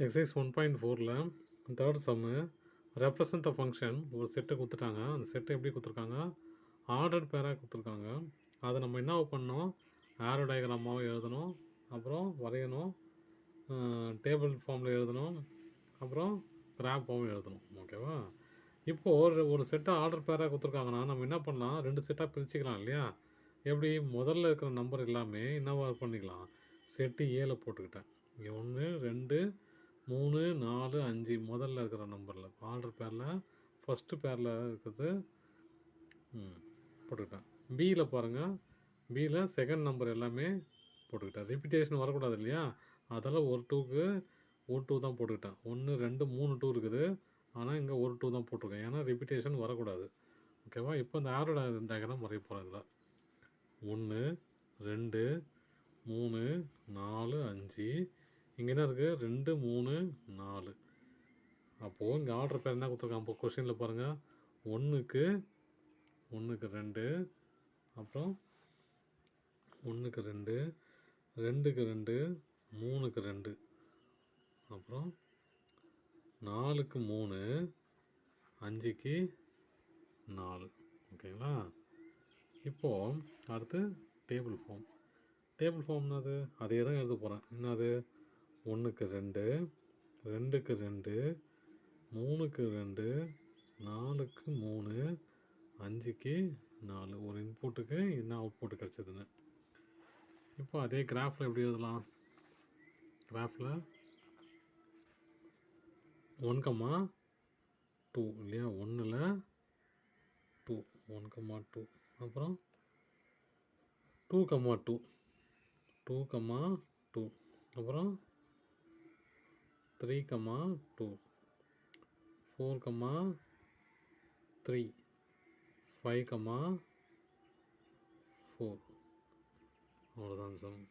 Exercise 1.4ல் third sum represent the function ஒரு செட்டை கொடுத்துட்டாங்க. அந்த செட்டை எப்படி கொடுத்துருக்காங்க, ஆர்டர்ட் பேராக கொடுத்துருக்காங்க. அதை நம்ம என்ன பண்ணோம், ஆரோ டயக்ராமாவும் எழுதணும், அப்புறம் வரையணும், டேபிள் ஃபார்மில் எழுதணும், அப்புறம் கிராஃபாகவும் எழுதணும். ஓகேவா? இப்போது ஒரு செட்டை ஆர்டர் பேராக கொடுத்துருக்காங்கன்னா நம்ம என்ன பண்ணலாம், 2 செட்டாக பிரிச்சுக்கலாம் இல்லையா? எப்படி, முதல்ல இருக்கிற நம்பர் எல்லாமே என்னவா பண்ணிக்கலாம், செட்டு ஏல போட்டுக்கிட்டேன். இங்கே 1 2 3 4 5 முதல்ல இருக்கிற நம்பரில் ஆர்டர் பேரில் ஃபஸ்ட்டு பேரில் இருக்கிறது போட்டுக்கிட்டேன். பியில் பாருங்கள், பியில் செகண்ட் நம்பர் எல்லாமே போட்டுக்கிட்டேன். ரிப்பீட்டேஷன் வரக்கூடாது இல்லையா, அதெல்லாம் ஒரு 2க்கு ஒரு 2 தான் போட்டுக்கிட்டேன். 1 2 3 2 இருக்குது, ஆனால் இங்கே ஒரு 2 தான் போட்டிருக்கேன், ஏன்னா ரிப்பீட்டேஷன் வரக்கூடாது. ஓகேவா? இப்போ இந்த ஆரோ டயக்ராம் வரைய போகிறேன். இதில் 1 2 3 4 5, இங்கே என்ன இருக்குது, 2 3 4. அப்போது இங்கே ஆர்டர் பேர் என்ன கொடுத்துருக்காங்க, இப்போ கொஷினில் பாருங்கள், 1க்கு 2, அப்புறம் 1க்கு 2, 2க்கு 2, 3க்கு 2, அப்புறம் 4க்கு 3, 5க்கு 4. ஓகேங்களா? இப்போது அடுத்து டேபிள் ஃபார்ம். டேபிள் ஃபார்ம் என்னது, அதே தான் எழுத போகிறேன். என்னது, 1க்கு 2, 2க்கு 2, 3க்கு 2, 4க்கு 3, 5க்கு 4. ஒரு இன்புட்டுக்கு என்ன அவுட்புட்டு கிடச்சதுன்னு. இப்போ அதே கிராஃபில் எப்படி எழுதலாம், கிராஃபில் 1,2 இல்லையா, 1ல் 2 1,2, அப்புறம் 2,2 2,2, அப்புறம் 3,2 4,3 5,4. அவ்வளோதான் சார்.